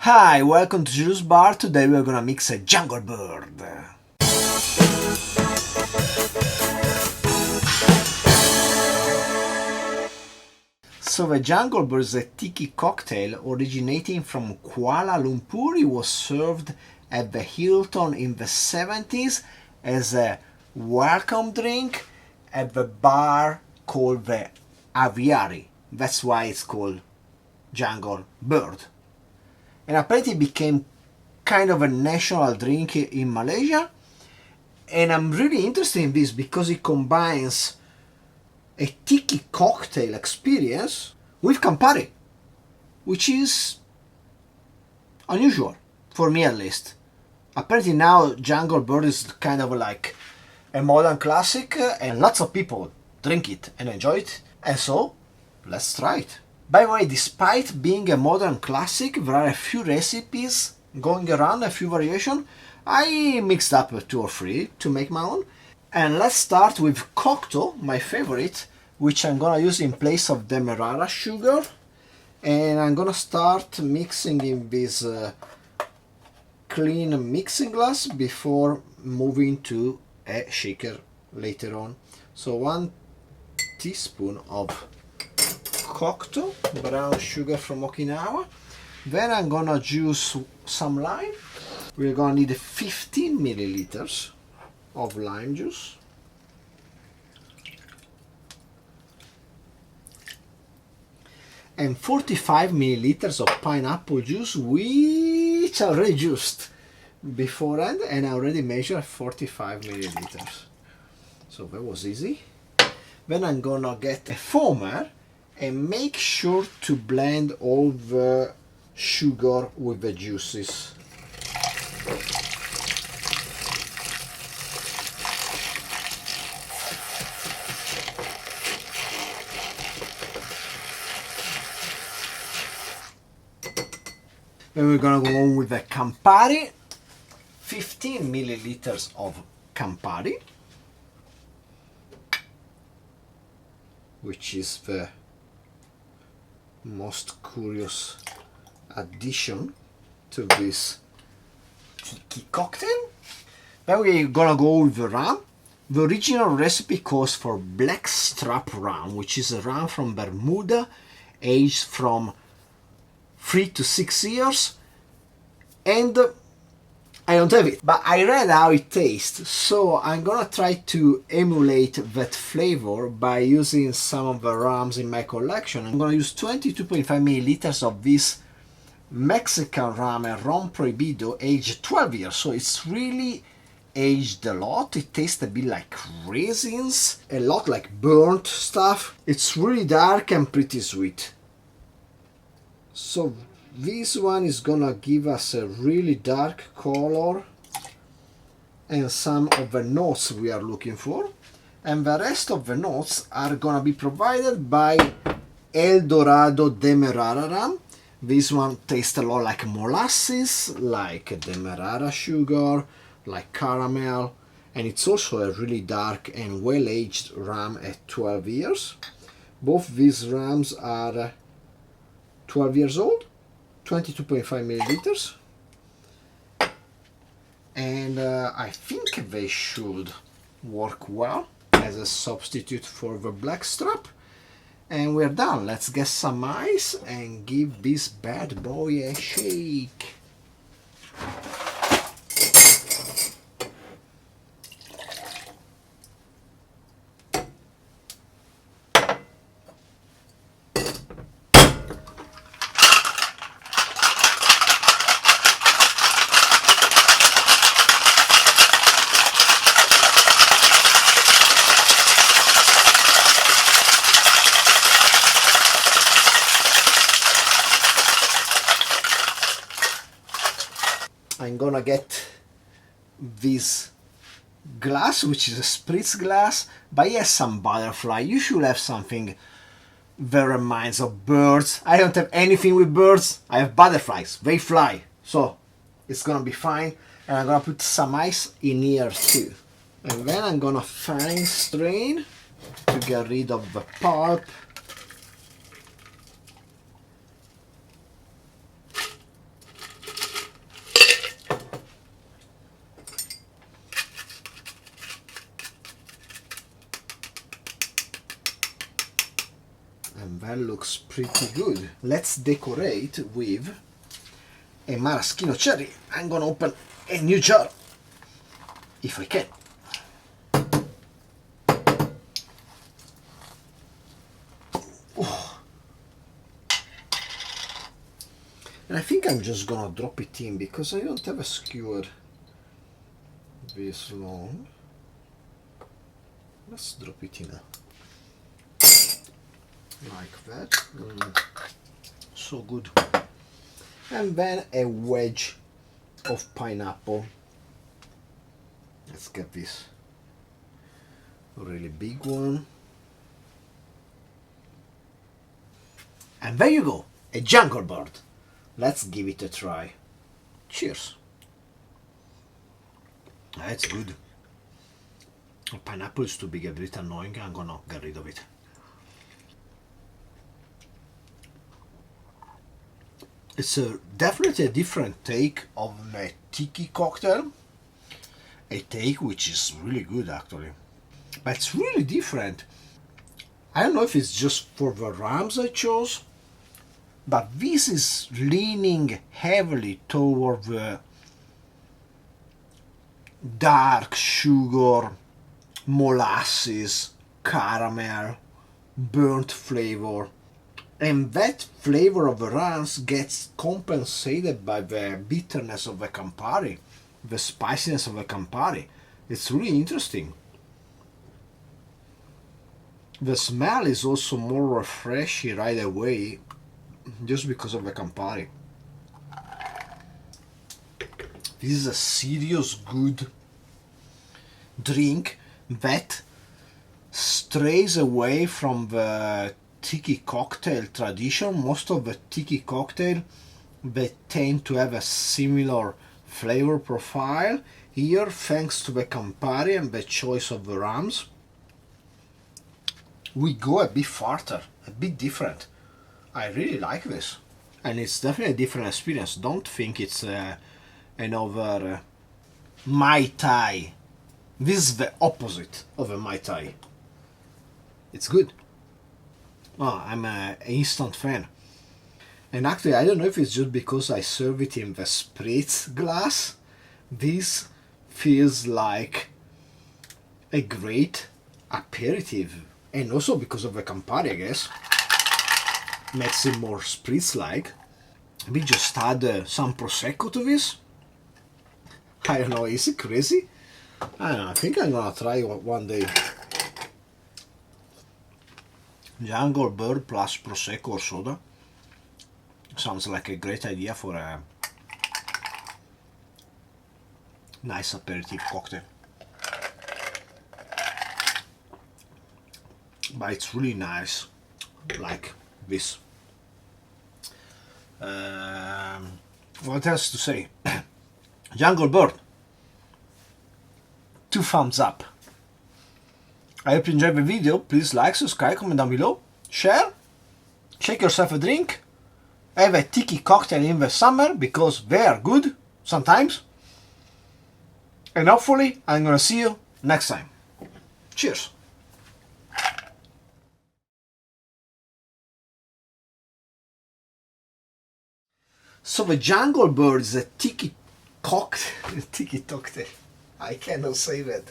Hi, welcome to Juice Bar. Today we're gonna mix a jungle bird. So the jungle bird is a tiki cocktail originating from Kuala Lumpur. It was served at the Hilton in the 70s as a welcome drink at the bar called the Aviary. That's why it's called jungle bird. And apparently it became kind of a national drink in Malaysia. And I'm really interested in this because it combines a tiki cocktail experience with Campari, which is unusual, for me at least. Apparently now Jungle Bird is kind of like a modern classic and lots of people drink it and enjoy it. And so, let's try it. By the way, despite being a modern classic, there are a few recipes going around, a few variations. I mixed up 2 or 3 to make my own. And let's start with Cocktail, my favorite, which I'm gonna use in place of Demerara sugar. And I'm gonna start mixing in this clean mixing glass before moving to a shaker later on. So 1 teaspoon of Cocktail, brown sugar from Okinawa. Then I'm gonna juice some lime. We're gonna need 15 milliliters of lime juice. And 45 milliliters of pineapple juice, which I already juiced beforehand, and I already measured 45 milliliters. So that was easy. Then I'm gonna get a foamer and make sure to blend all the sugar with the juices. Then we're gonna go on with the Campari, 15 milliliters of Campari, which is the most curious addition to this tiki cocktail. Then we're gonna go with the rum. The original recipe calls for blackstrap rum, which is a rum from Bermuda, aged from 3 to 6 years, and I don't have it, but I read how it tastes, so I'm gonna try to emulate that flavor by using some of the rums in my collection. I'm gonna use 22.5 milliliters of this Mexican rum, a Ron Prohibido, aged 12 years, so it's really aged a lot. It tastes a bit like raisins, a lot like burnt stuff. It's really dark and pretty sweet. So this one is gonna give us a really dark color and some of the notes we are looking for, and the rest of the notes are gonna be provided by El Dorado Demerara rum. This one tastes a lot like molasses, like Demerara sugar, like caramel, and it's also a really dark and well-aged rum at 12 years. Both these rums are 12 years old, 22.5 milliliters, and I think they should work well as a substitute for the blackstrap. And we're done. Let's get some ice and give this bad boy a shake. I'm gonna get this glass, which is a spritz glass, but it has some butterfly. You should have something that reminds of birds. I don't have anything with birds. I have butterflies. They fly. So it's gonna be fine. And I'm gonna put some ice in here too. And then I'm gonna fine strain to get rid of the pulp. looks pretty good. Let's decorate with a maraschino cherry. I'm gonna open a new jar, if I can. Oh. And I think I'm just gonna drop it in because I don't have a skewer this long. Let's drop it in like that. So good. And then a wedge of pineapple. Let's get this really big one. And there you go, a jungle bird. Let's give it a try. Cheers. That's good. The pineapple is too big, a bit annoying. I'm gonna get rid of it. It's definitely a different take of a tiki cocktail. A take which is really good actually. But it's really different. I don't know if it's just for the rums I chose, but this is leaning heavily toward the dark sugar, molasses, caramel, burnt flavor. And that flavor of the rums gets compensated by the bitterness of the Campari, the spiciness of the Campari. It's really interesting. The smell is also more refreshing right away, just because of the Campari. This is a serious good drink that strays away from the Tiki Cocktail tradition. Most of the Tiki Cocktail, they tend to have a similar flavor profile. Here, thanks to the Campari and the choice of the rums, we go a bit farther, a bit different. I really like this. And it's definitely a different experience. Don't think it's another Mai Tai. This is the opposite of a Mai Tai. It's good. Oh, I'm an instant fan. And actually, I don't know if it's just because I serve it in the spritz glass. This feels like a great aperitif. And also because of the Campari, I guess. Makes it more spritz-like. We just add some Prosecco to this. I don't know, is it crazy? I don't know, I think I'm gonna try one day. Jungle bird plus Prosecco or soda. Sounds like a great idea for a nice aperitif cocktail. But it's really nice, like this. What else to say? Jungle bird. 2 thumbs up. I hope you enjoyed the video. Please like, subscribe, comment down below, share, shake yourself a drink, have a tiki cocktail in the summer because they are good sometimes. And hopefully I'm gonna see you next time. Cheers. So the jungle bird is a tiki cocktail. Tiki cocktail. I cannot say that.